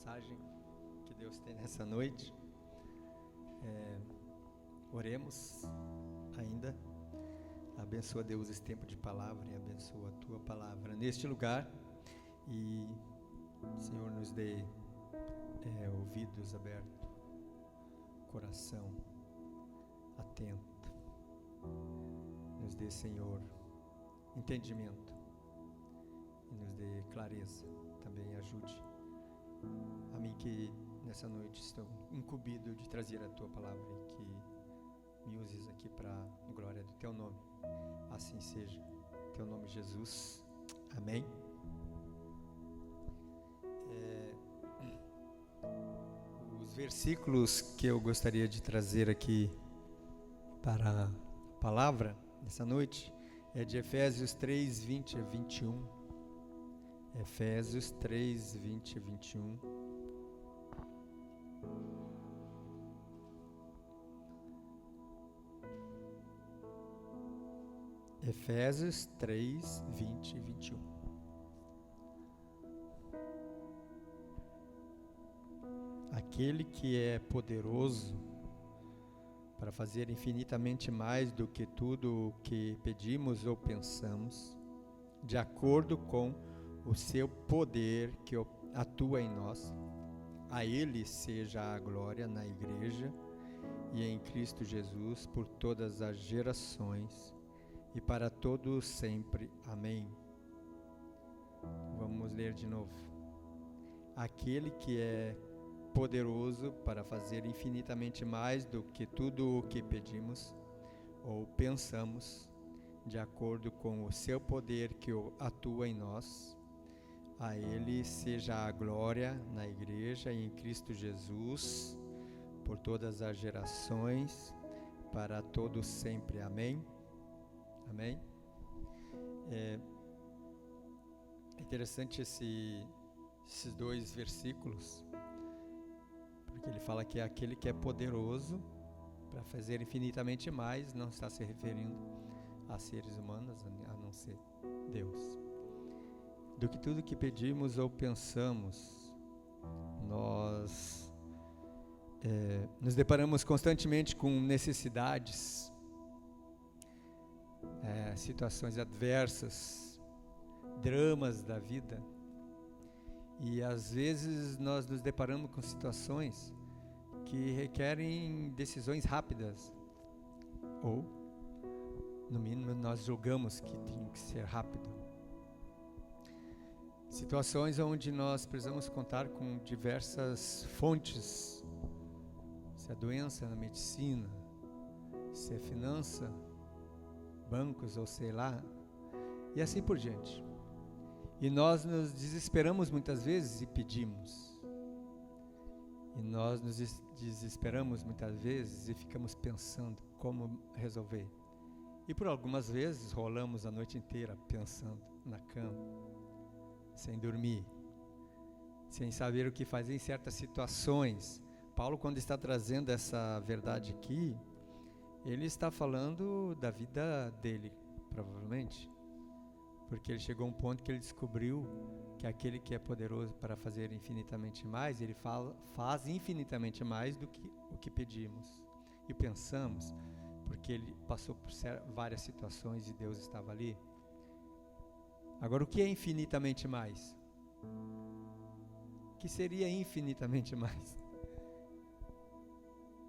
mensagem que Deus tem nessa noite. Oremos ainda. Abençoa, Deus, esse tempo de palavra e abençoa a Tua palavra neste lugar. E, Senhor, nos dê ouvidos abertos, coração atento. Nos dê, Senhor, entendimento e nos dê clareza. Também ajude a mim que nessa noite estou incumbido de trazer a Tua palavra e que me uses aqui para a glória do Teu nome. Assim seja. Teu nome, Jesus. Amém. Os versículos que eu gostaria de trazer aqui para a palavra nessa noite é de Efésios 3, 20 a 21. Efésios 3, 20 a 21. Efésios 3, 20 e 21. Aquele que é poderoso para fazer infinitamente mais do que tudo o que pedimos ou pensamos, de acordo com o seu poder que atua em nós, a Ele seja a glória na Igreja e em Cristo Jesus por todas as gerações e para todos sempre. Amém. Vamos ler de novo. Aquele que é poderoso para fazer infinitamente mais do que tudo o que pedimos ou pensamos, de acordo com o seu poder que atua em nós, a Ele seja a glória na Igreja e em Cristo Jesus por todas as gerações, para todos sempre. Amém. Amém. É interessante esses dois versículos, porque ele fala que é aquele que é poderoso para fazer infinitamente mais, não está se referindo a seres humanos, a não ser Deus. Do que tudo que pedimos ou pensamos, nós nos deparamos constantemente com necessidades, situações adversas, dramas da vida. E às vezes nós nos deparamos com situações que requerem decisões rápidas. Ou, no mínimo, nós julgamos que tem que ser rápido. Situações onde nós precisamos contar com diversas fontes. Se é doença, na medicina, se é finança, bancos ou sei lá, e assim por diante. E nós nos desesperamos muitas vezes e pedimos. E nós nos desesperamos muitas vezes e ficamos pensando como resolver. E por algumas vezes rolamos a noite inteira pensando na cama, sem dormir, sem saber o que fazer em certas situações. Paulo, quando está trazendo essa verdade aqui, ele está falando da vida dele, provavelmente. Porque ele chegou a um ponto que ele descobriu que aquele que é poderoso para fazer infinitamente mais, ele faz infinitamente mais do que o que pedimos e pensamos, porque ele passou por várias situações e Deus estava ali. Agora, o que é infinitamente mais? O que seria infinitamente mais?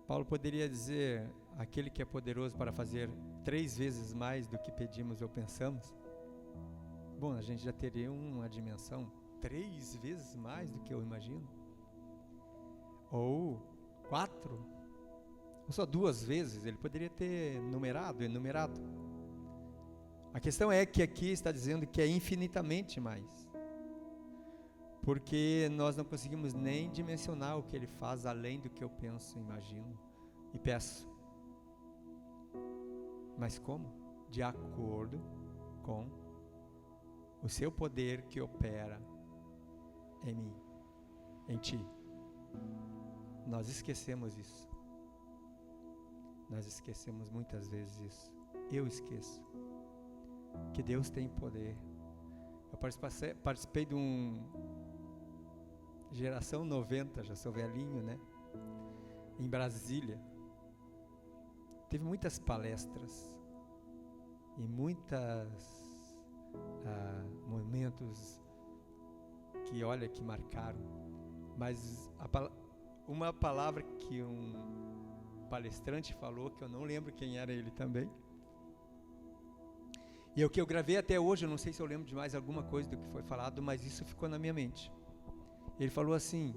Paulo poderia dizer, aquele que é poderoso para fazer 3 vezes mais do que pedimos ou pensamos? Bom, a gente já teria uma dimensão 3 vezes mais do que eu imagino. Ou 4. Ou só 2 vezes. Ele poderia ter enumerado. A questão é que aqui está dizendo que é infinitamente mais. Porque nós não conseguimos nem dimensionar o que ele faz além do que eu penso, imagino e peço. Mas como? De acordo com o seu poder que opera em mim, em ti. Nós esquecemos isso. Nós esquecemos muitas vezes isso. Eu esqueço que Deus tem poder. Eu participei de geração 90, já sou velhinho, né? Em Brasília. Teve muitas palestras e muitos momentos que, olha, que marcaram. Mas uma palavra que um palestrante falou, que eu não lembro quem era ele também, e é o que eu gravei até hoje, eu não sei se eu lembro de mais alguma coisa do que foi falado, mas isso ficou na minha mente. Ele falou assim: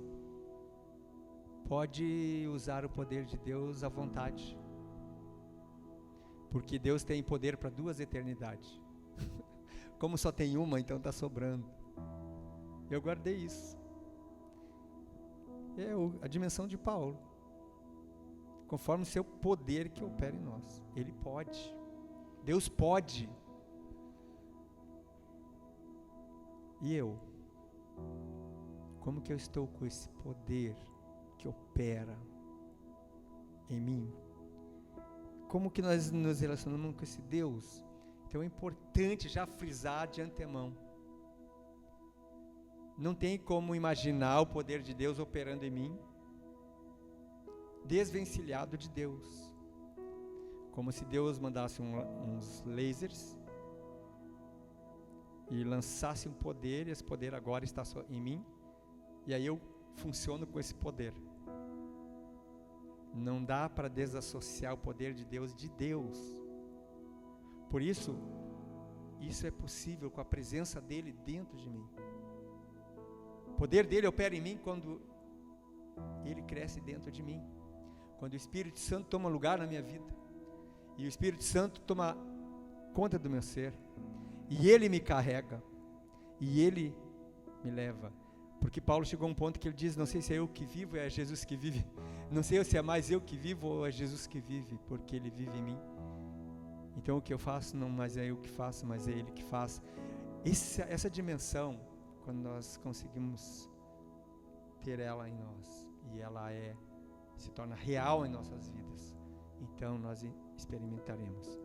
pode usar o poder de Deus à vontade, porque Deus tem poder para 2 eternidades. Como só tem uma, então está sobrando. Eu guardei isso. É a dimensão de Paulo. Conforme o seu poder que opera em nós. Ele pode. Deus pode. E eu? Como que eu estou com esse poder que opera em mim? Como que nós nos relacionamos com esse Deus? Então é importante já frisar de antemão. Não tem como imaginar o poder de Deus operando em mim desvencilhado de Deus. Como se Deus mandasse uns lasers e lançasse um poder, e esse poder agora está só em mim, e aí eu funciono com esse poder. Não dá para desassociar o poder de Deus de Deus. Por isso, isso é possível com a presença dele dentro de mim. O poder dele opera em mim quando ele cresce dentro de mim. Quando o Espírito Santo toma lugar na minha vida. E o Espírito Santo toma conta do meu ser. E ele me carrega. E ele me leva. Porque Paulo chegou a um ponto que ele diz: não sei se é eu que vivo ou é Jesus que vive. Não sei se é mais eu que vivo ou é Jesus que vive, porque ele vive em mim. Então o que eu faço não mais é eu que faço, mas é ele que faz. Essa dimensão, quando nós conseguimos ter ela em nós, e ela se torna real em nossas vidas, então nós experimentaremos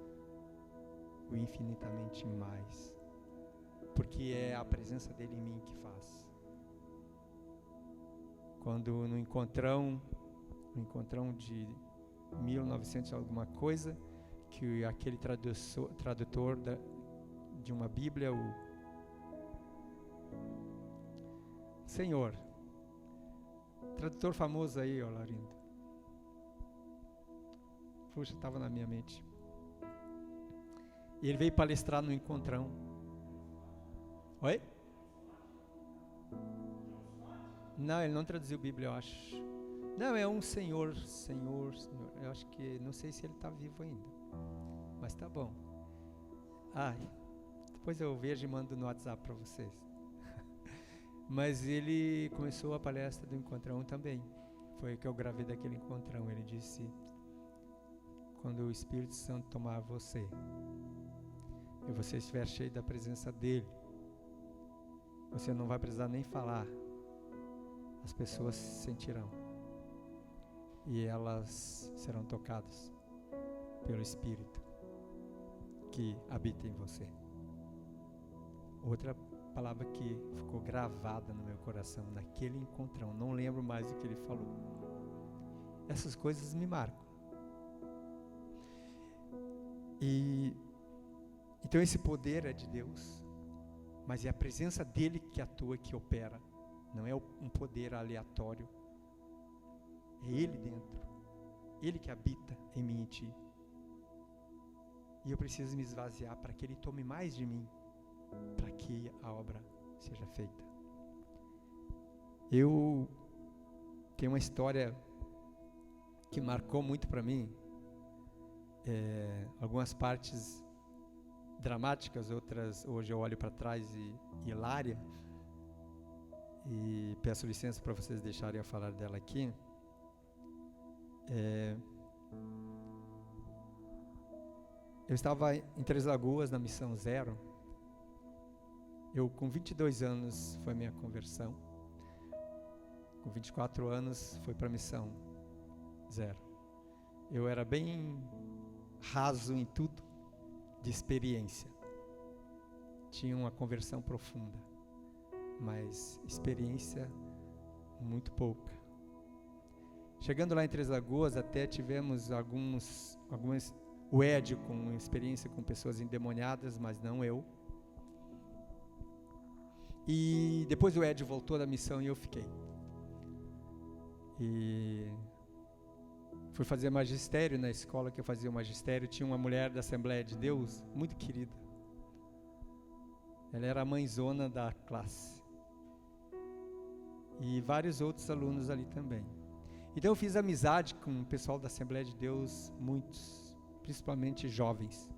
o infinitamente mais, porque é a presença dele em mim que faz. Quando no encontrão de 1900 alguma coisa, que aquele tradutor de uma Bíblia, o Senhor, tradutor famoso aí, ó, Laurindo. Puxa, estava na minha mente. E ele veio palestrar no encontrão. Oi? Não, ele não traduziu Bíblia, eu acho. Não, é um senhor. Eu acho que, não sei se ele está vivo ainda. Mas tá bom. Depois eu vejo e mando no WhatsApp para vocês. Mas ele começou a palestra do encontrão também. Foi o que eu gravei daquele encontrão. Ele disse: quando o Espírito Santo tomar você, e você estiver cheio da presença dele, você não vai precisar nem falar. As pessoas sentirão. E elas serão tocadas pelo Espírito que habita em você. Outra palavra que ficou gravada no meu coração naquele encontrão, não lembro mais o que ele falou. Essas coisas me marcam. Então esse poder é de Deus, mas é a presença dele que atua, que opera. Não é um poder aleatório. É ele dentro. Ele que habita em mim e ti. E eu preciso me esvaziar para que ele tome mais de mim, para que a obra seja feita. Eu tenho uma história que marcou muito para mim. Algumas partes dramáticas, outras hoje eu olho para trás e hilária. E peço licença para vocês deixarem eu falar dela aqui. Eu estava em Três Lagoas, na Missão Zero. Eu, com 22 anos, foi minha conversão. Com 24 anos, foi para a Missão Zero. Eu era bem raso em tudo, de experiência. Tinha uma conversão profunda, mas experiência muito pouca. Chegando lá em Três Lagoas, até tivemos algumas, o Ed com experiência com pessoas endemoniadas, mas não eu. E depois o Ed voltou da missão e eu fiquei. E fui fazer magistério na escola que eu fazia o magistério. Tinha uma mulher da Assembleia de Deus, muito querida. Ela era a mãezona da classe. E vários outros alunos ali também. Então eu fiz amizade com o pessoal da Assembleia de Deus, muitos, principalmente jovens.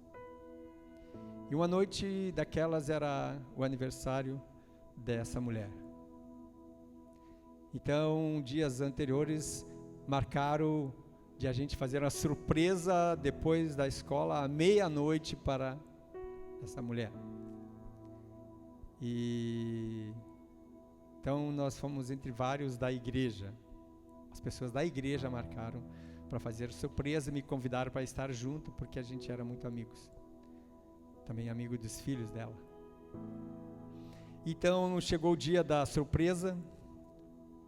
E uma noite daquelas era o aniversário dessa mulher. Então, dias anteriores marcaram de a gente fazer uma surpresa depois da escola à meia-noite para essa mulher. E então nós fomos entre vários da igreja. As pessoas da igreja marcaram para fazer surpresa e me convidaram para estar junto, porque a gente era muito amigos. Também amigo dos filhos dela. Então chegou o dia da surpresa,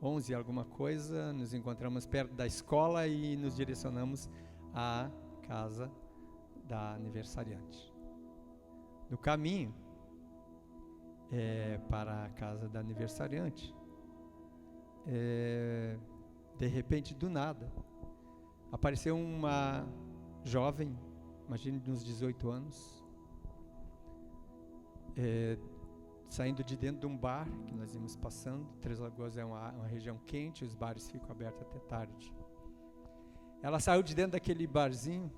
11 alguma coisa, nos encontramos perto da escola e nos direcionamos à casa da aniversariante. No caminho para a casa da aniversariante, de repente, do nada, apareceu uma jovem, imagine uns 18 anos, saindo de dentro de um bar que nós íamos passando. Três Lagoas é uma região quente, os bares ficam abertos até tarde. Ela saiu de dentro daquele barzinho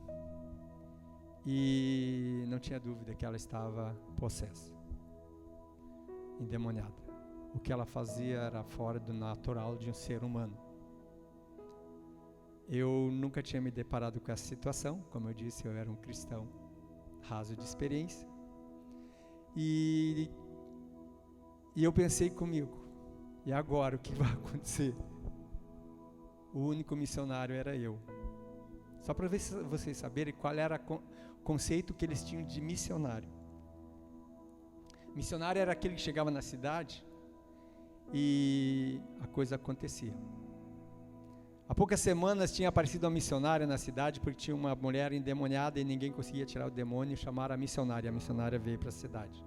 e não tinha dúvida que ela estava possessa, endemoniada. O que ela fazia era fora do natural de um ser humano. Eu nunca tinha me deparado com essa situação. Como eu disse, eu era um cristão raso de experiência. E eu pensei comigo, e agora o que vai acontecer? O único missionário era eu. Só para vocês saberem qual era o conceito que eles tinham de missionário. Missionário era aquele que chegava na cidade e a coisa acontecia. Há poucas semanas tinha aparecido uma missionária na cidade, porque tinha uma mulher endemoniada e ninguém conseguia tirar o demônio, e chamaram a missionária. A missionária veio para a cidade.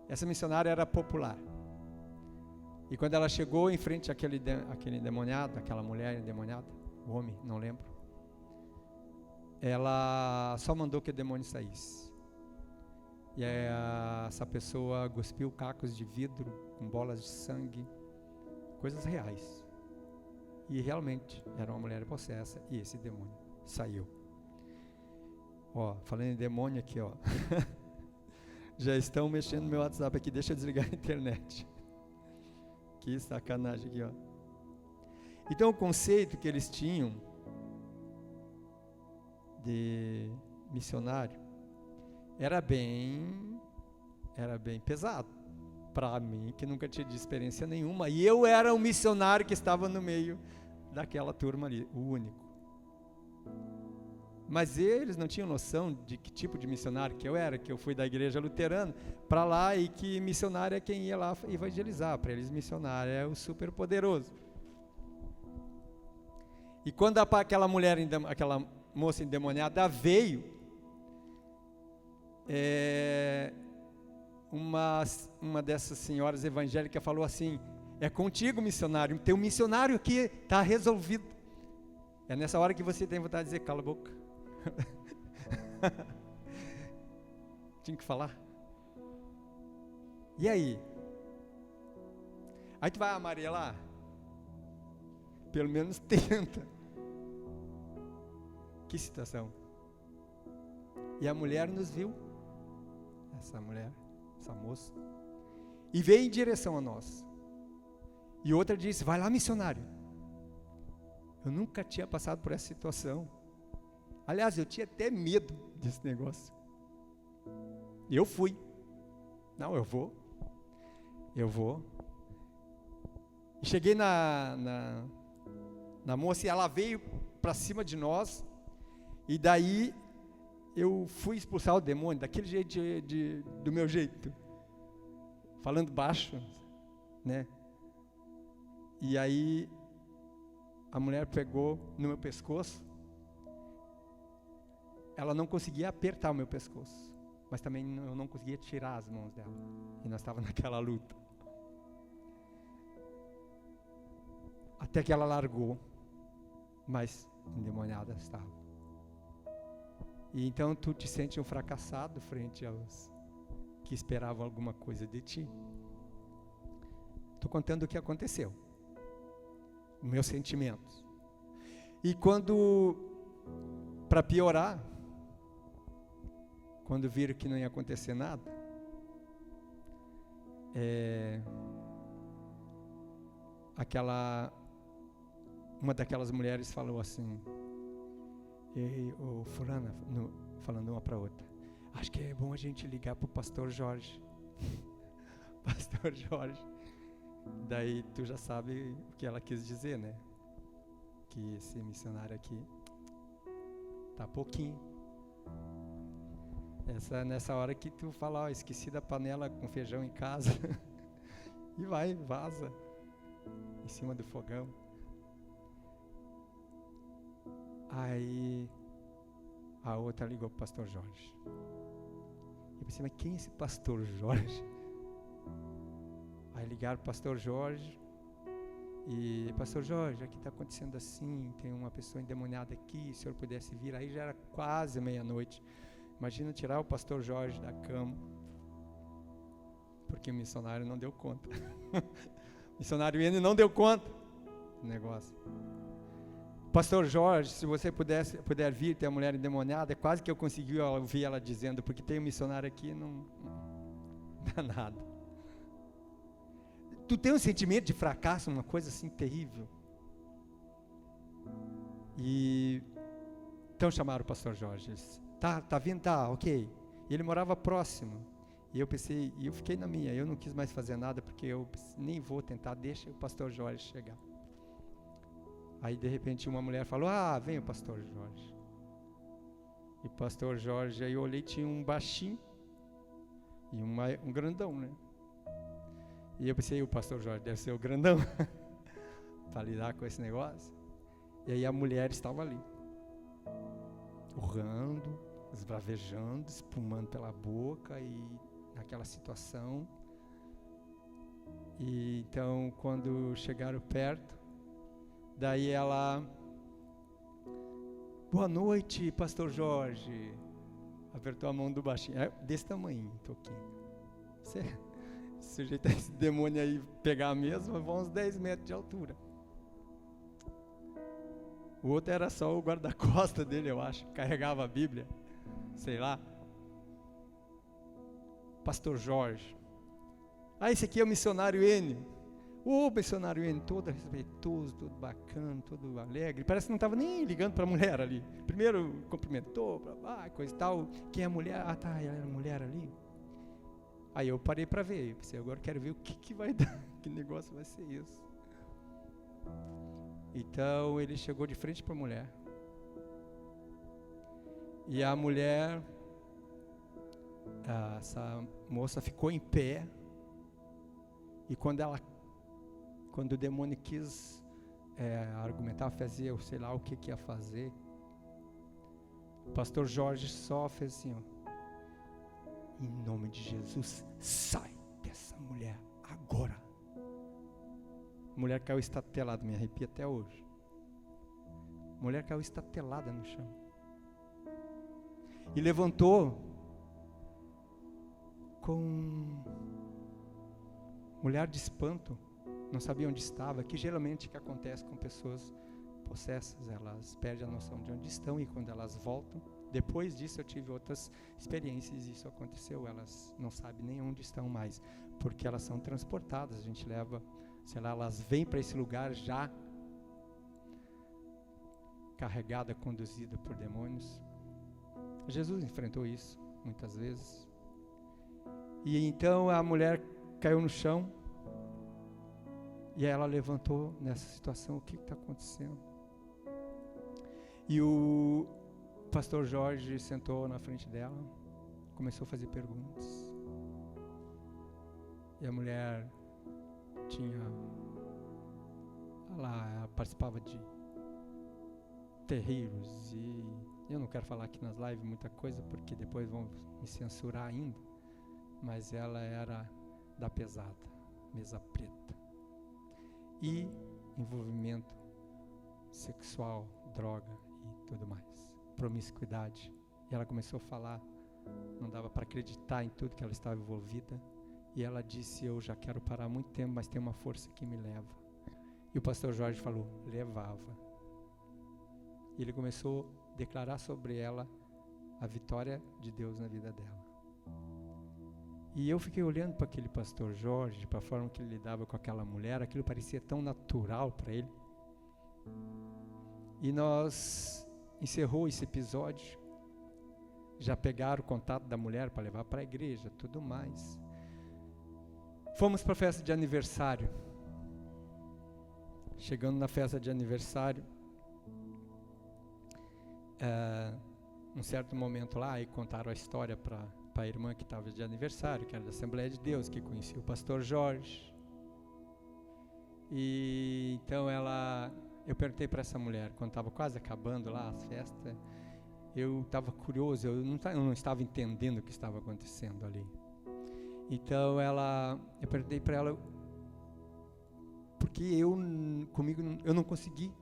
Essa missionária era popular. E quando ela chegou em frente àquele endemoniado, aquela mulher endemoniada, o homem, não lembro, ela só mandou que o demônio saísse. E essa pessoa cuspiu cacos de vidro com bolas de sangue, coisas reais. E realmente era uma mulher possessa e esse demônio saiu. Ó, falando em demônio aqui, ó. Já estão mexendo no meu WhatsApp aqui, deixa eu desligar a internet. Que sacanagem aqui, ó. Então o conceito que eles tinham de missionário era bem pesado para mim, que nunca tinha de experiência nenhuma, e eu era o missionário que estava no meio daquela turma ali, o único. Mas eles não tinham noção de que tipo de missionário que eu era, que eu fui da igreja luterana para lá, e que missionário é quem ia lá evangelizar. Para eles, missionário é o super poderoso. E quando aquela moça endemoniada veio, uma dessas senhoras evangélicas falou assim: é contigo, missionário, tem um missionário aqui, está resolvido. É nessa hora que você tem vontade de dizer, cala a boca. Tinha que falar. E aí? Aí tu vai, Maria, lá? Pelo menos tenta. Que situação. E a mulher nos viu, essa mulher, essa moça, e veio em direção a nós. E outra disse: vai lá, missionário. Eu nunca tinha passado por essa situação. Aliás, eu tinha até medo desse negócio. E eu fui. Não, eu vou. E cheguei na moça e ela veio para cima de nós. E daí eu fui expulsar o demônio daquele jeito, do meu jeito, falando baixo, né? E aí a mulher pegou no meu pescoço. Ela não conseguia apertar o meu pescoço, mas também eu não conseguia tirar as mãos dela. E nós estávamos naquela luta. Até que ela largou, mas endemoniada estava. E então tu te sente um fracassado frente aos que esperavam alguma coisa de ti. Estou contando o que aconteceu. Os meus sentimentos. E quando, para piorar, quando viram que não ia acontecer nada, uma daquelas mulheres falou assim, fulana, falando uma para outra, acho que é bom a gente ligar para o pastor Jorge. Pastor Jorge. Daí tu já sabe o que ela quis dizer, né? Que esse missionário aqui tá pouquinho. Nessa hora que tu fala, ó, esqueci da panela com feijão em casa. E vaza em cima do fogão. Aí a outra ligou pro pastor Jorge. Eu pensei, mas quem é esse pastor Jorge? Aí ligaram pro pastor Jorge. E, pastor Jorge, aqui está acontecendo assim, tem uma pessoa endemoniada aqui, se o senhor pudesse vir. Aí já era quase meia-noite. Imagina tirar o pastor Jorge da cama, porque o missionário não deu conta. O missionário N não deu conta do negócio. Pastor Jorge, se você puder vir, ter a mulher endemoniada, quase que eu consegui ouvir ela dizendo, porque tem um missionário aqui, não dá nada. Tu tem um sentimento de fracasso, uma coisa assim terrível. E então chamaram o pastor Jorge. Disse, tá vindo, tá, ok. E ele morava próximo. E eu pensei, e eu fiquei na minha, eu não quis mais fazer nada, porque eu nem vou tentar, deixa o pastor Jorge chegar. Aí de repente uma mulher falou, vem o pastor Jorge. E o pastor Jorge, aí eu olhei, tinha um baixinho e um grandão, né? E eu pensei, o pastor Jorge deve ser o grandão para lidar com esse negócio. E aí a mulher estava ali, urrando, esbravejando, espumando pela boca e naquela situação. E então quando chegaram perto, daí ela, boa noite, pastor Jorge. Apertou a mão do baixinho, desse tamanho, toquinho. Se o jeito esse demônio aí pegar mesmo, vão uns 10 metros de altura. O outro era só o guarda-costas dele, eu acho, carregava a Bíblia, sei lá. Pastor Jorge. Esse aqui é o missionário N. O missionário N, todo respeitoso, todo bacana, todo alegre. Parece que não estava nem ligando para a mulher ali. Primeiro cumprimentou, coisa e tal. Quem é a mulher? Ela era mulher ali. Aí eu parei para ver. Eu pensei, agora quero ver o que vai dar. Que negócio vai ser isso? Então ele chegou de frente para a mulher. E a mulher, essa moça ficou em pé. E quando o demônio quis argumentar, fazia, sei lá o que ia fazer, o pastor Jorge só fez assim, ó, em nome de Jesus, sai dessa mulher agora. A mulher caiu estatelada, me arrepia até hoje. A mulher caiu estatelada no chão. E levantou com um olhar de espanto, não sabia onde estava, que geralmente o que acontece com pessoas possessas, elas perdem a noção de onde estão e quando elas voltam, depois disso eu tive outras experiências e isso aconteceu, elas não sabem nem onde estão mais, porque elas são transportadas, a gente leva, sei lá, elas vêm para esse lugar já carregada, conduzida por demônios. Jesus enfrentou isso muitas vezes. E então a mulher caiu no chão e ela levantou nessa situação, o que está acontecendo? E o pastor Jorge sentou na frente dela, começou a fazer perguntas. E a mulher tinha participava de terreiros, e eu não quero falar aqui nas lives muita coisa, porque depois vão me censurar ainda, mas ela era da pesada, mesa preta, e envolvimento sexual, droga e tudo mais, promiscuidade. E ela começou a falar, não dava para acreditar em tudo que ela estava envolvida, e ela disse: eu já quero parar há muito tempo, mas tem uma força que me leva. E o pastor Jorge falou: levava. E ele começou a declarar sobre ela a vitória de Deus na vida dela. E eu fiquei olhando para aquele pastor Jorge, para a forma que ele lidava com aquela mulher, aquilo parecia tão natural para ele. E nós encerrou esse episódio, já pegaram o contato da mulher para levar para a igreja, tudo mais. Fomos para a festa de aniversário. Chegando na festa de aniversário, um certo momento lá, e contaram a história para a irmã que estava de aniversário, que era da Assembleia de Deus, que conhecia o pastor Jorge. E então eu perguntei para essa mulher, quando estava quase acabando lá as festas, eu estava curioso, eu não estava entendendo o que estava acontecendo ali. Então eu perguntei para ela, porque eu não consegui.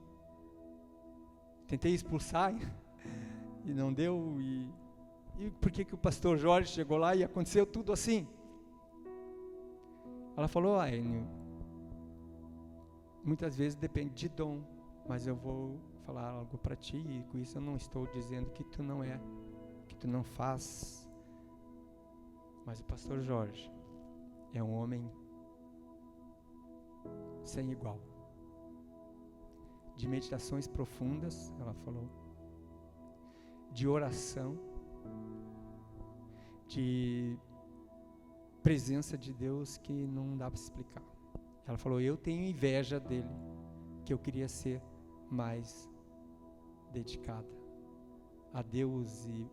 Tentei expulsar e não deu. E por que o pastor Jorge chegou lá e aconteceu tudo assim? Ela falou: muitas vezes depende de dom, mas eu vou falar algo para ti, e com isso eu não estou dizendo que tu não é, que tu não faz. Mas o pastor Jorge é um homem sem igual, de meditações profundas, ela falou, de oração, de presença de Deus que não dá para explicar. Ela falou: eu tenho inveja dele, que eu queria ser mais dedicada a Deus e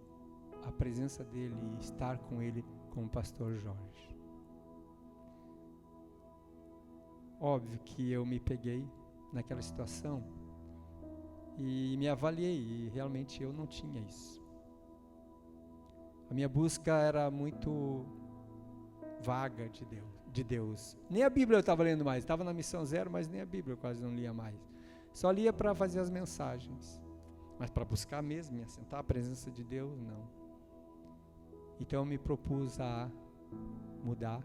a presença dele, e estar com ele como pastor Jorge. Óbvio que eu me peguei naquela situação e me avaliei, e realmente eu não tinha isso. A minha busca era muito vaga de Deus. Nem a Bíblia eu estava lendo mais, estava na missão zero, mas nem a Bíblia eu quase não lia mais. Só lia para fazer as mensagens, mas para buscar mesmo, me assentar à presença de Deus, não. Então eu me propus a mudar.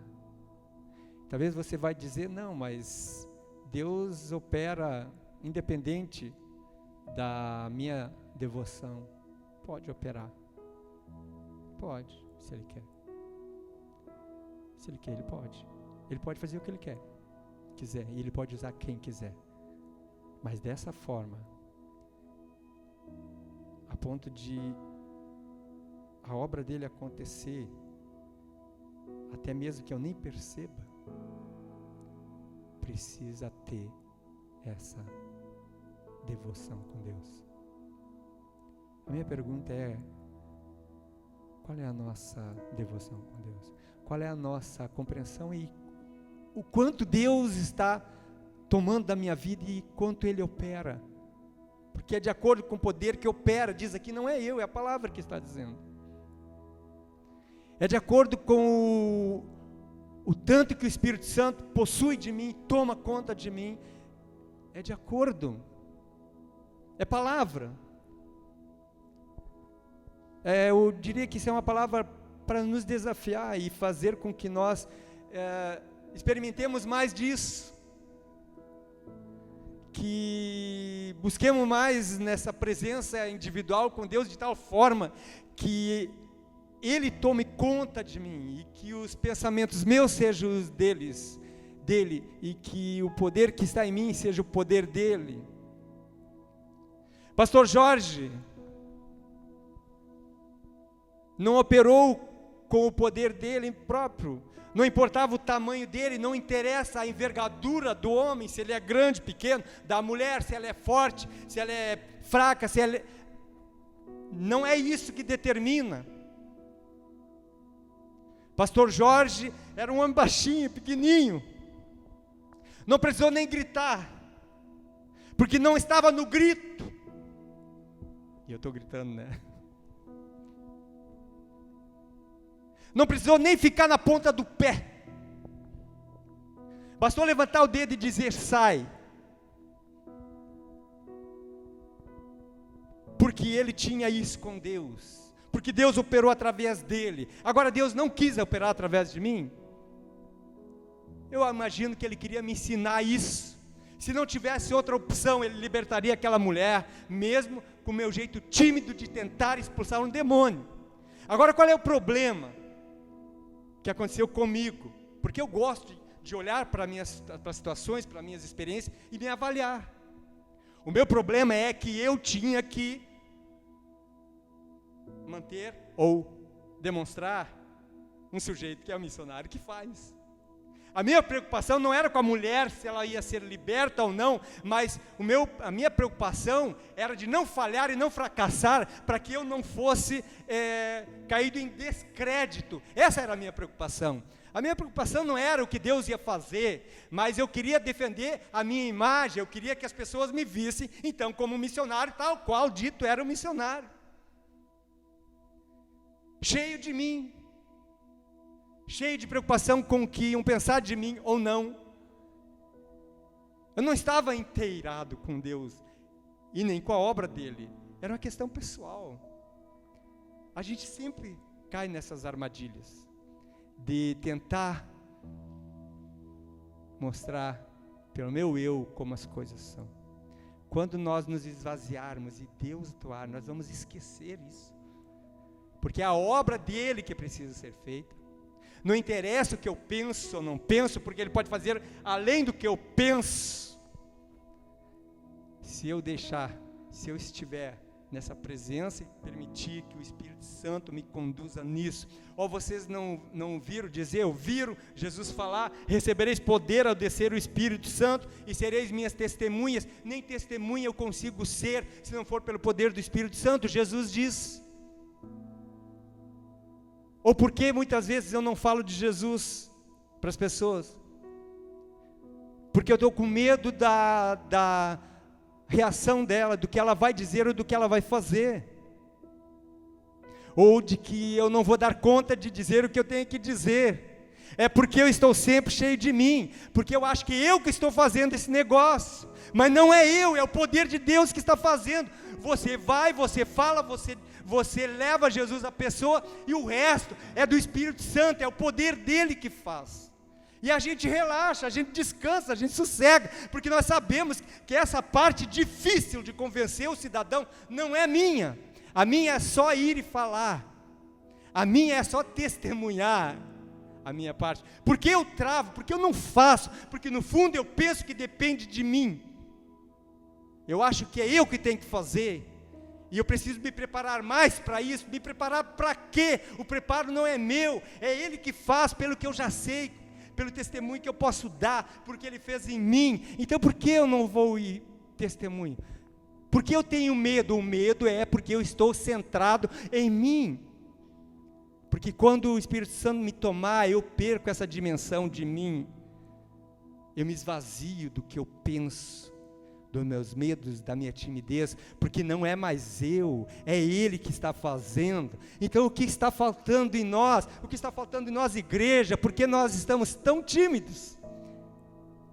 Talvez você vai dizer: não, mas Deus opera independente da minha devoção. Pode operar. Pode, se Ele quer. Se Ele quer, Ele pode. Ele pode fazer o que Ele quiser, e Ele pode usar quem quiser. Mas dessa forma, a ponto de a obra dele acontecer, até mesmo que eu nem perceba, precisa ter essa devoção com Deus. A minha pergunta é: qual é a nossa devoção com Deus? Qual é a nossa compreensão e o quanto Deus está tomando da minha vida e quanto Ele opera? Porque é de acordo com o poder que opera, diz aqui, não é eu, é a palavra que está dizendo. É de acordo com o tanto que o Espírito Santo possui de mim, toma conta de mim. É de acordo. É palavra. Eu diria que isso é uma palavra para nos desafiar e fazer com que nós experimentemos mais disso. Que busquemos mais nessa presença individual com Deus, de tal forma que Ele tome conta de mim, e que os pensamentos meus sejam os dele, e que o poder que está em mim seja o poder dele. Pastor Jorge não operou com o poder dele próprio, não importava o tamanho dele, não interessa a envergadura do homem, se ele é grande, pequeno, da mulher, se ela é forte, se ela é fraca, não é isso que determina. Pastor Jorge era um homem baixinho, pequenininho, não precisou nem gritar, porque não estava no grito. E eu estou gritando, né? Não precisou nem ficar na ponta do pé. Bastou levantar o dedo e dizer: sai. Porque ele tinha isso com Deus. Porque Deus operou através dele. Agora Deus não quis operar através de mim. Eu imagino que ele queria me ensinar isso. Se não tivesse outra opção, ele libertaria aquela mulher, mesmo com o meu jeito tímido de tentar expulsar um demônio. Agora, qual é o problema que aconteceu comigo? Porque eu gosto de olhar para as situações, para minhas experiências e me avaliar. O meu problema é que eu tinha que manter ou demonstrar um sujeito que é o missionário que faz. A minha preocupação não era com a mulher, se ela ia ser liberta ou não, mas a minha preocupação era de não falhar e não fracassar, para que eu não fosse caído em descrédito. Essa era a minha preocupação. A minha preocupação não era o que Deus ia fazer, mas eu queria defender a minha imagem, eu queria que as pessoas me vissem, então, como missionário, tal qual dito era um missionário. Cheio de mim. Cheio de preocupação com o que iam pensar de mim ou não. Eu não estava inteirado com Deus e nem com a obra dele. Era uma questão pessoal. A gente sempre cai nessas armadilhas de tentar mostrar pelo meu eu como as coisas são. Quando nós nos esvaziarmos e Deus atuar, nós vamos esquecer isso. Porque é a obra dele que precisa ser feita. Não interessa o que eu penso ou não penso, porque ele pode fazer além do que eu penso. Se eu estiver nessa presença e permitir que o Espírito Santo me conduza nisso. Ou vocês não viram dizer, ouviram Jesus falar: recebereis poder ao descer o Espírito Santo e sereis minhas testemunhas. Nem testemunha eu consigo ser se não for pelo poder do Espírito Santo, Jesus diz. Ou porque muitas vezes eu não falo de Jesus para as pessoas? Porque eu estou com medo da reação dela, do que ela vai dizer ou do que ela vai fazer. Ou de que eu não vou dar conta de dizer o que eu tenho que dizer. É porque eu estou sempre cheio de mim, porque eu acho que eu que estou fazendo esse negócio. Mas não é eu, é o poder de Deus que está fazendo. Você vai, você fala, você leva Jesus à pessoa, e o resto é do Espírito Santo, é o poder dele que faz. E a gente relaxa, a gente descansa, a gente sossega, porque nós sabemos que essa parte difícil de convencer o cidadão não é minha. A minha é só ir e falar, a minha é só testemunhar a minha parte. Porque eu travo, porque eu não faço, porque no fundo eu penso que depende de mim. Eu acho que é eu que tenho que fazer, e eu preciso me preparar mais para isso. Me preparar para quê? O preparo não é meu, é Ele que faz, pelo que eu já sei, pelo testemunho que eu posso dar, porque Ele fez em mim. Então por que eu não vou ir testemunho? Porque eu tenho medo? O medo é porque eu estou centrado em mim. Porque quando o Espírito Santo me tomar, eu perco essa dimensão de mim, eu me esvazio do que eu penso, dos meus medos, da minha timidez, porque não é mais eu, é Ele que está fazendo. Então o que está faltando em nós? O que está faltando em nós, igreja? Porque nós estamos tão tímidos?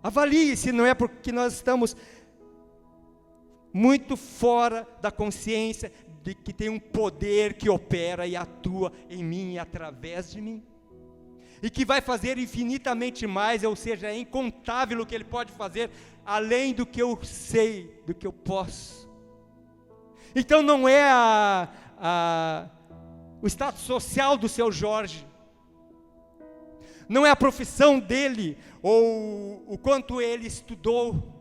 Avalie se não é porque nós estamos muito fora da consciência de que tem um poder que opera e atua em mim e através de mim, e que vai fazer infinitamente mais, ou seja, é incontável o que Ele pode fazer, além do que eu sei, do que eu posso. Então não é o status social do seu Jorge, não é a profissão dele, ou o quanto ele estudou.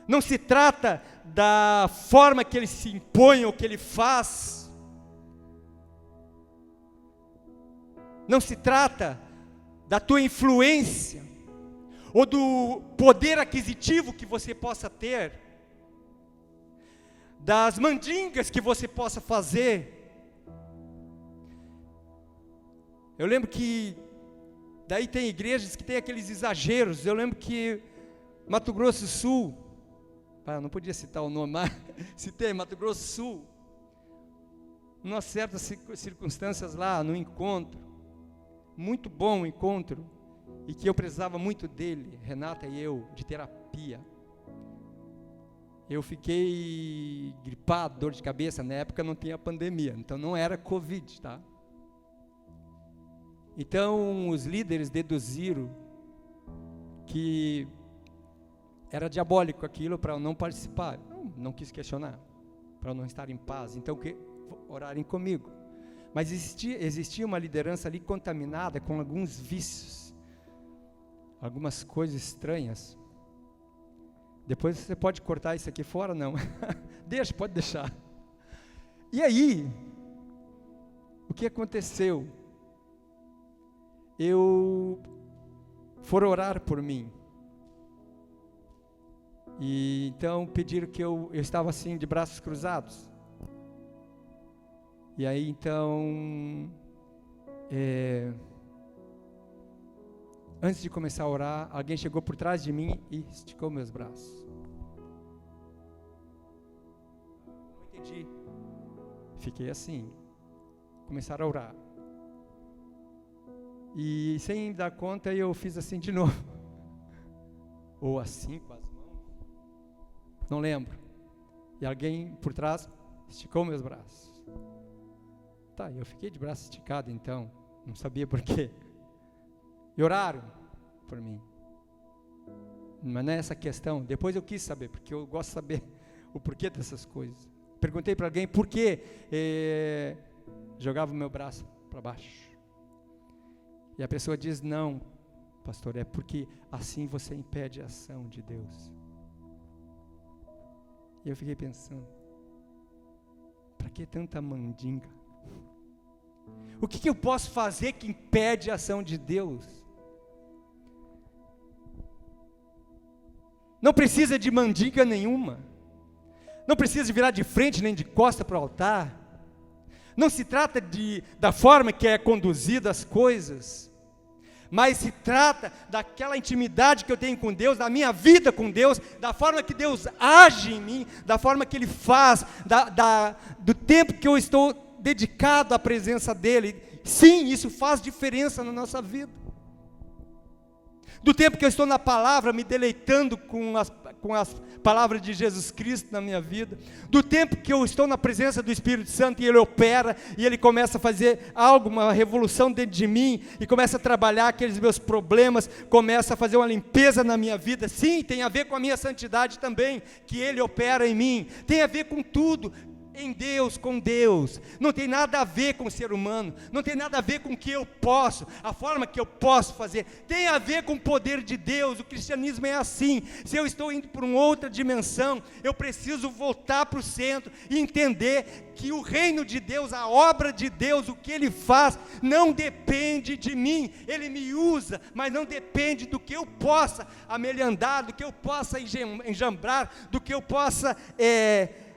Não se trata da forma que ele se impõe ou que ele faz. Não se trata da tua influência ou do poder aquisitivo que você possa ter, das mandingas que você possa fazer. Eu lembro que daí tem igrejas que tem aqueles exageros. Eu lembro que Mato Grosso do Sul, eu não podia citar o nome, mas citei Mato Grosso do Sul, em umas certas circunstâncias lá, no encontro, muito bom o encontro, e que eu precisava muito dele, Renata e eu, de terapia. Eu fiquei gripado, dor de cabeça, na época não tinha pandemia, então não era Covid, tá? Então os líderes deduziram que era diabólico aquilo para eu não participar. Não quis questionar, para eu não estar em paz. Então, orarem comigo. Mas existia uma liderança ali contaminada com alguns vícios, algumas coisas estranhas. Depois você pode cortar isso aqui fora, não? Pode deixar. E aí, o que aconteceu? Foram orar por mim. E então pediram que eu estava assim de braços cruzados. E aí então, antes de começar a orar, alguém chegou por trás de mim e esticou meus braços. Não entendi. Fiquei assim. Começaram a orar. E sem dar conta eu fiz assim de novo. Ou assim com as mãos. Não lembro. E alguém por trás esticou meus braços. Tá, eu fiquei de braço esticado então. Não sabia por quê. E oraram por mim. Mas não é essa questão. Depois eu quis saber, porque eu gosto de saber o porquê dessas coisas. Perguntei para alguém por que jogava o meu braço para baixo. E a pessoa diz, não, pastor, é porque assim você impede a ação de Deus. E eu fiquei pensando, para que tanta mandinga? O que eu posso fazer que impede a ação de Deus? Não precisa de mandinga nenhuma. Não precisa de virar de frente nem de costa para o altar. Não se trata da forma que é conduzida as coisas, mas se trata daquela intimidade que eu tenho com Deus, da minha vida com Deus, da forma que Deus age em mim, da forma que Ele faz, do tempo que eu estou dedicado à presença dEle. Sim, isso faz diferença na nossa vida. Do tempo que eu estou na palavra, me deleitando com as palavras de Jesus Cristo na minha vida, do tempo que eu estou na presença do Espírito Santo e Ele opera, e Ele começa a fazer algo, uma revolução dentro de mim, e começa a trabalhar aqueles meus problemas, começa a fazer uma limpeza na minha vida. Sim, tem a ver com a minha santidade também, que Ele opera em mim, tem a ver com tudo, em Deus, com Deus, não tem nada a ver com o ser humano, não tem nada a ver com o que eu posso, a forma que eu posso fazer, tem a ver com o poder de Deus. O cristianismo é assim. Se eu estou indo para uma outra dimensão, eu preciso voltar para o centro e entender que o reino de Deus, a obra de Deus, o que Ele faz, não depende de mim. Ele me usa, mas não depende do que eu possa amelhandar, do que eu possa enjambrar, do que eu possa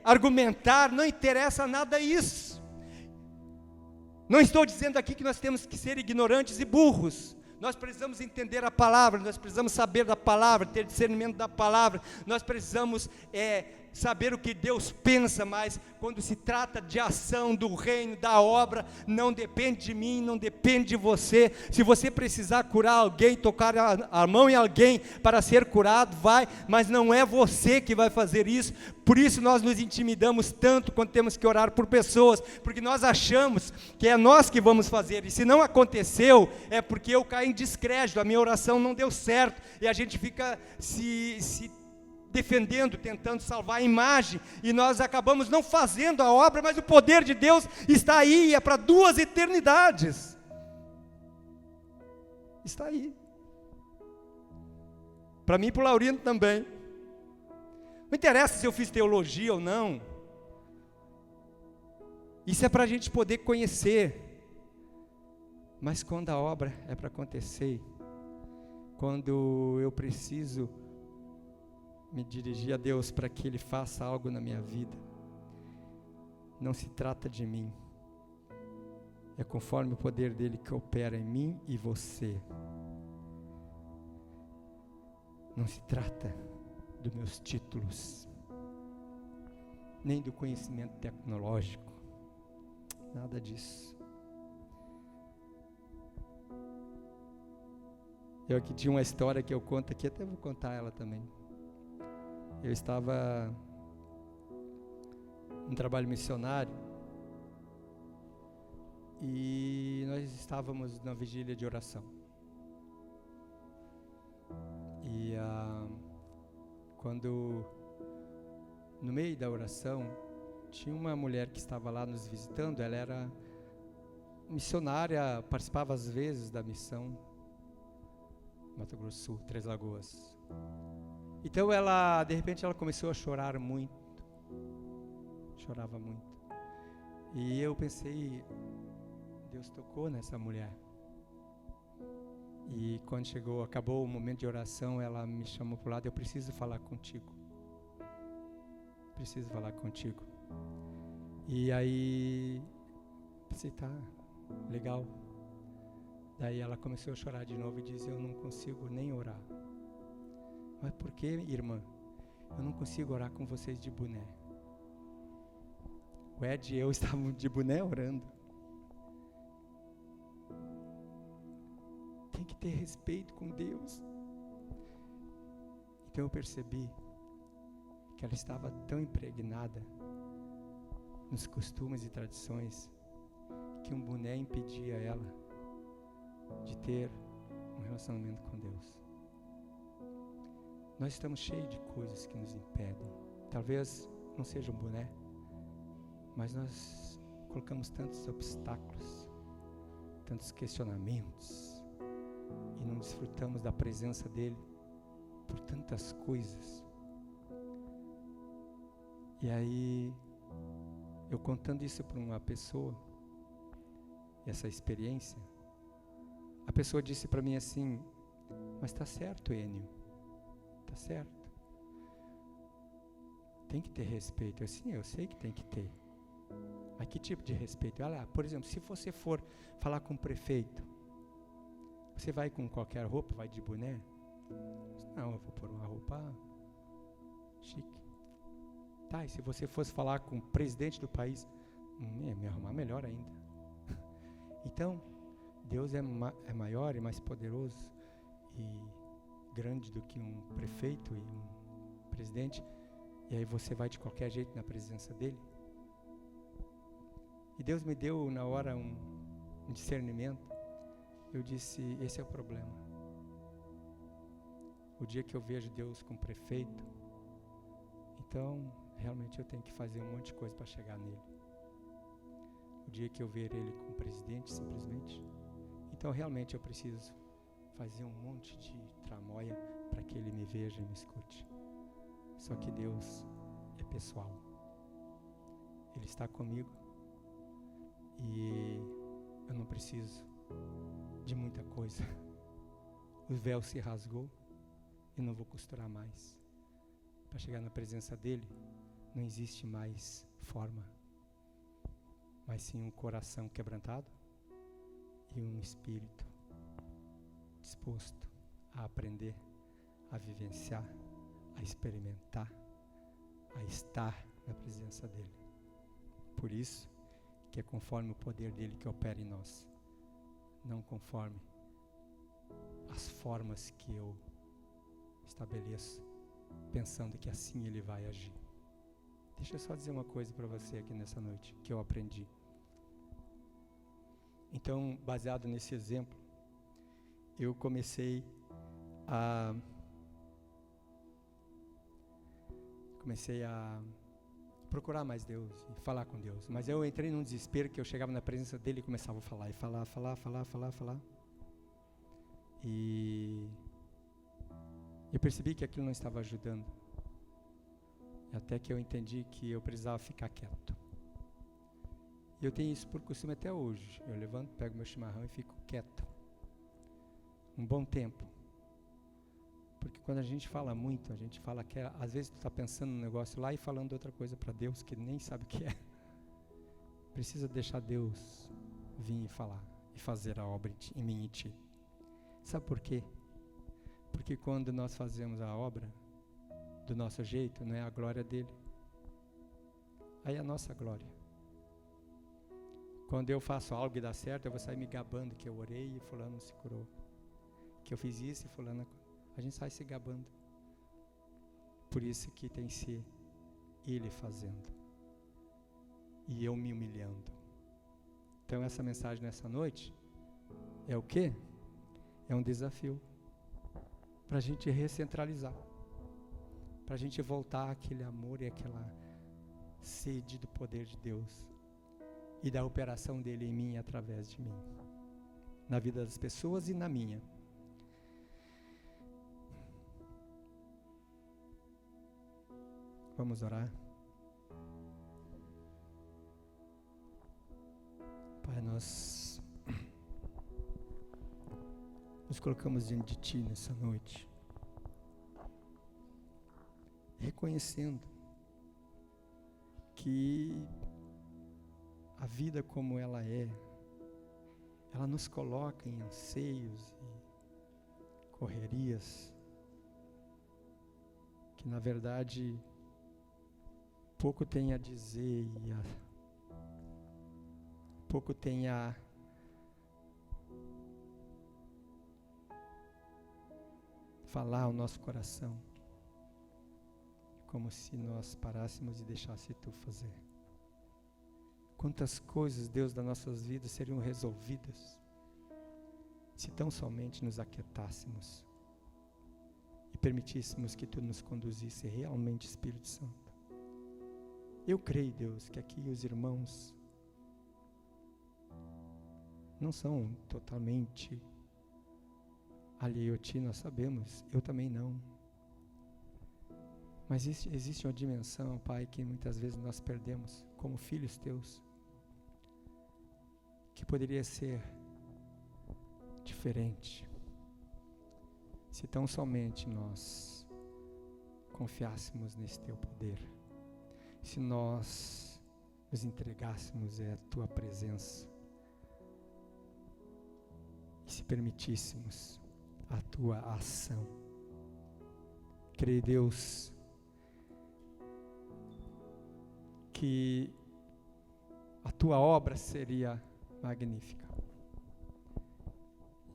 argumentar. Não interessa nada isso. Não estou dizendo aqui que nós temos que ser ignorantes e burros. Nós precisamos entender a palavra, nós precisamos saber da palavra, ter discernimento da palavra, nós precisamos saber o que Deus pensa, mas quando se trata de ação do reino, da obra, não depende de mim, não depende de você. Se você precisar curar alguém, tocar a mão em alguém para ser curado, vai, mas não é você que vai fazer isso. Por isso nós nos intimidamos tanto quando temos que orar por pessoas, porque nós achamos que é nós que vamos fazer, e se não aconteceu, é porque eu caí em descrédito, a minha oração não deu certo, e a gente fica se defendendo, tentando salvar a imagem, e nós acabamos não fazendo a obra, mas o poder de Deus está aí, é para 2 eternidades, está aí, para mim e para o Laurindo também. Não interessa se eu fiz teologia ou não, isso é para a gente poder conhecer, mas quando a obra é para acontecer, quando eu preciso me dirigir a Deus para que Ele faça algo na minha vida, não se trata de mim, é conforme o poder dEle que opera em mim e você. Não se trata dos meus títulos, nem do conhecimento tecnológico, nada disso. Eu aqui tinha uma história que eu conto aqui, até vou contar ela também. Eu estava em trabalho missionário e nós estávamos na vigília de oração. E quando, no meio da oração, tinha uma mulher que estava lá nos visitando. Ela era missionária, participava às vezes da missão Mato Grosso do Sul, Três Lagoas. Então ela, de repente, ela começou a chorar muito. Chorava muito. E eu pensei, Deus tocou nessa mulher. E quando acabou o momento de oração, ela me chamou para o lado: eu preciso falar contigo. Preciso falar contigo. E aí, pensei, tá, legal. Daí ela começou a chorar de novo e disse: eu não consigo nem orar. Mas por que, irmã? Eu não consigo orar com vocês de boné. O Ed e eu estávamos de boné orando. Tem que ter respeito com Deus. Então eu percebi que ela estava tão impregnada nos costumes e tradições que um boné impedia ela de ter um relacionamento com Deus. Nós estamos cheios de coisas que nos impedem. Talvez não seja um boné, mas nós colocamos tantos obstáculos, tantos questionamentos, e não desfrutamos da presença dele por tantas coisas. E aí, eu contando isso para uma pessoa, essa experiência, a pessoa disse para mim assim: mas está certo, Enio, está certo. Tem que ter respeito. Eu sei que tem que ter. Mas que tipo de respeito? Olha, por exemplo, se você for falar com o prefeito, você vai com qualquer roupa, vai de boné? Não, eu vou pôr uma roupa chique. Tá, e se você fosse falar com o presidente do país, me arrumar melhor ainda. Então, Deus é maior e mais poderoso e grande do que um prefeito e um presidente, e aí você vai de qualquer jeito na presença dele? E Deus me deu na hora um discernimento. Eu disse: esse é o problema. O dia que eu vejo Deus com prefeito, então realmente eu tenho que fazer um monte de coisa para chegar nele. O dia que eu ver ele com presidente, simplesmente, então realmente eu preciso fazer um monte de tramóia para que ele me veja e me escute. Só que Deus é pessoal. Ele está comigo e eu não preciso de muita coisa. O véu se rasgou e não vou costurar mais. Para chegar na presença dele, não existe mais forma, mas sim um coração quebrantado e um espírito disposto a aprender, a vivenciar, a experimentar, a estar na presença dele. Por isso que é conforme o poder dele que opera em nós, não conforme as formas que eu estabeleço, pensando que assim ele vai agir. Deixa eu só dizer uma coisa para você aqui nessa noite, que eu aprendi. Então, baseado nesse exemplo, eu comecei a procurar mais Deus e falar com Deus. Mas eu entrei num desespero que eu chegava na presença dele e começava a falar, e falar. E eu percebi que aquilo não estava ajudando. Até que eu entendi que eu precisava ficar quieto. E eu tenho isso por costume até hoje. Eu levanto, pego meu chimarrão e fico quieto. Um bom tempo. Porque quando a gente fala muito, a gente fala que às vezes tu está pensando num negócio lá e falando outra coisa para Deus que nem sabe o que é. Precisa deixar Deus vir e falar e fazer a obra em mim e em ti. Sabe por quê? Porque quando nós fazemos a obra do nosso jeito, não é a glória dele. Aí é a nossa glória. Quando eu faço algo e dá certo, eu vou sair me gabando que eu orei e fulano se curou. Que eu fiz isso e fulano... A gente sai se gabando. Por isso que tem que ser ele fazendo. E eu me humilhando. Então essa mensagem nessa noite é o quê? É um desafio. Para a gente recentralizar. Para a gente voltar àquele amor e aquela sede do poder de Deus. E da operação dele em mim e através de mim. Na vida das pessoas e na minha. Vamos orar. Pai, nós nos colocamos diante de Ti nessa noite, reconhecendo que a vida como ela é, ela nos coloca em anseios e correrias, que na verdade pouco tem a dizer e pouco tem a falar ao nosso coração, como se nós parássemos e deixasse Tu fazer. Quantas coisas, Deus, das nossas vidas seriam resolvidas se tão somente nos aquietássemos e permitíssemos que Tu nos conduzisse realmente, Espírito Santo. Eu creio, Deus, que aqui os irmãos não são totalmente alheios a Ti, nós sabemos, eu também não. Mas existe uma dimensão, Pai, que muitas vezes nós perdemos como filhos Teus, que poderia ser diferente, se tão somente nós confiássemos nesse Teu poder, se nós nos entregássemos à Tua presença, e se permitíssemos a Tua ação. Creio, Deus, que a Tua obra seria magnífica.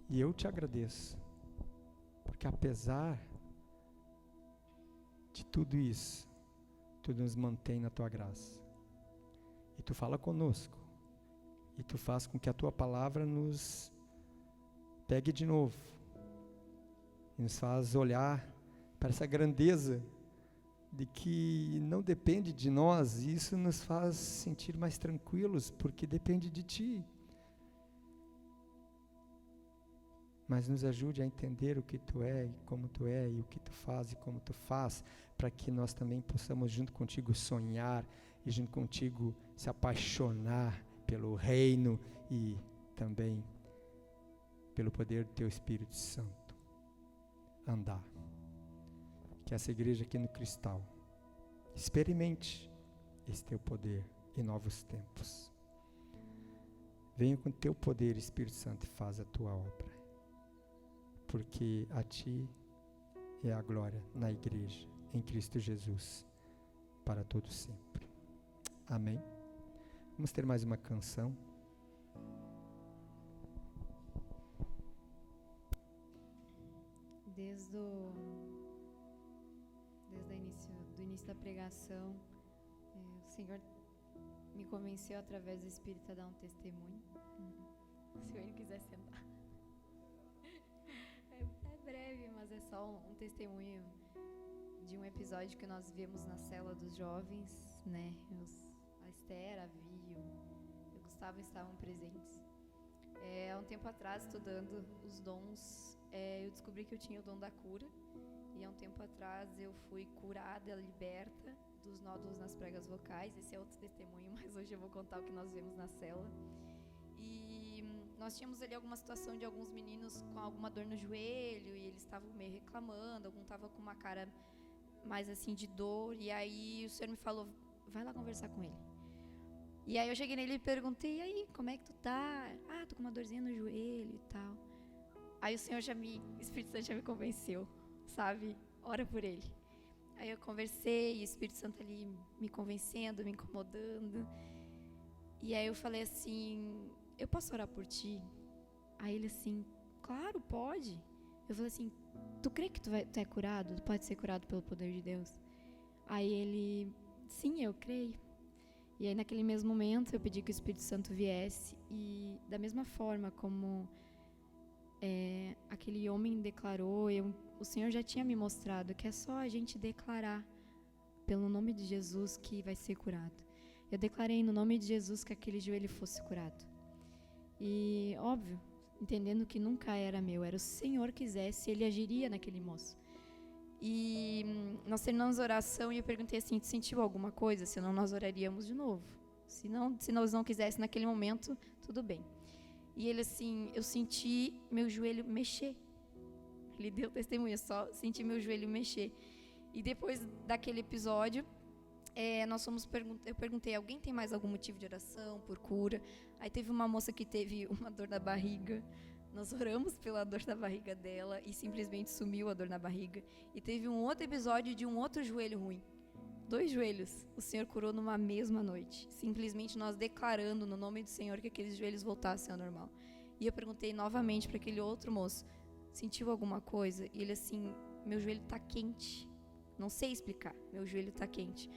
E eu Te agradeço, porque apesar de tudo isso, Tu nos mantém na Tua graça. E Tu fala conosco. E Tu faz com que a Tua palavra nos pegue de novo. E nos faz olhar para essa grandeza de que não depende de nós. E isso nos faz sentir mais tranquilos, porque depende de Ti. Mas nos ajude a entender o que Tu é, e como Tu é, e o que Tu faz, e como Tu faz, para que nós também possamos junto contigo sonhar, e junto contigo se apaixonar pelo reino, e também pelo poder do Teu Espírito Santo, andar. Que essa igreja aqui no Cristal experimente esse Teu poder em novos tempos. Venha com Teu poder, Espírito Santo, e faz a Tua obra. Porque a Ti é a glória na igreja, em Cristo Jesus, para todo sempre. Amém? Vamos ter mais uma canção. Desde o início da pregação, o Senhor me convenceu através do Espírito a dar um testemunho. Se ele quiser sentar. É breve, mas é só um testemunho de um episódio que nós vimos na cela dos jovens, né? A Esther, a Vi e o Gustavo estavam presentes. Há um tempo atrás, estudando os dons, eu descobri que eu tinha o dom da cura. E há um tempo atrás eu fui curada, liberta dos nódulos nas pregas vocais. Esse é outro testemunho, mas hoje eu vou contar o que nós vimos na cela. E nós tínhamos ali alguma situação de alguns meninos com alguma dor no joelho, e eles estavam meio reclamando, algum estava com uma cara mais assim de dor, e aí o Senhor me falou, vai lá conversar com ele. E aí eu cheguei nele e perguntei, e aí, como é que tu tá? Ah, tô com uma dorzinha no joelho e tal. Aí o Espírito Santo já me convenceu, sabe? Ora por ele. Aí eu conversei, e o Espírito Santo ali me convencendo, me incomodando. E aí eu falei assim, eu posso orar por ti? Aí ele assim, claro, pode. Eu falei assim, tu crê que tu é curado? Tu pode ser curado pelo poder de Deus? Aí ele, sim, eu creio. E aí naquele mesmo momento eu pedi que o Espírito Santo viesse. E da mesma forma como aquele homem declarou, o Senhor já tinha me mostrado que é só a gente declarar pelo nome de Jesus que vai ser curado. Eu declarei no nome de Jesus que aquele joelho fosse curado. E, óbvio, entendendo que nunca era meu, era o Senhor quisesse, Ele agiria naquele moço. E nós terminamos a oração e eu perguntei assim, tu sentiu alguma coisa? Senão nós oraríamos de novo. Se nós não quiséssemos naquele momento, tudo bem. E ele assim, eu senti meu joelho mexer. Ele deu testemunha, só senti meu joelho mexer. E depois daquele episódio, eu perguntei, alguém tem mais algum motivo de oração, por cura? Aí teve uma moça que teve uma dor na barriga. Nós oramos pela dor na barriga dela e simplesmente sumiu a dor na barriga. E teve um outro episódio de um outro joelho ruim. 2 joelhos, o Senhor curou numa mesma noite. Simplesmente nós declarando no nome do Senhor que aqueles joelhos voltassem ao normal. E eu perguntei novamente para aquele outro moço, sentiu alguma coisa? E ele assim, meu joelho está quente. Não sei explicar, meu joelho está quente.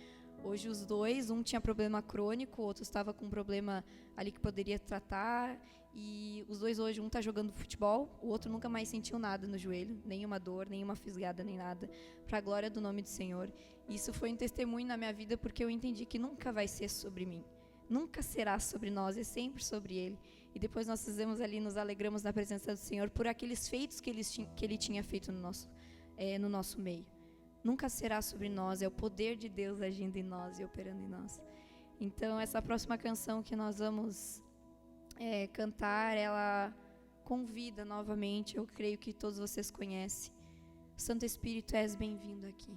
Hoje os dois, um tinha problema crônico, o outro estava com um problema ali que poderia tratar. E os dois hoje, um está jogando futebol, o outro nunca mais sentiu nada no joelho, nenhuma dor, nenhuma fisgada, nem nada, para a glória do nome do Senhor. Isso foi um testemunho na minha vida porque eu entendi que nunca vai ser sobre mim, nunca será sobre nós, é sempre sobre Ele. E depois nós fizemos ali, nos alegramos na presença do Senhor por aqueles feitos que Ele tinha feito no nosso meio. Nunca será sobre nós, é o poder de Deus agindo em nós e operando em nós. Então essa próxima canção que nós vamos cantar, ela convida novamente, eu creio que todos vocês conhecem. Santo Espírito, és bem-vindo aqui.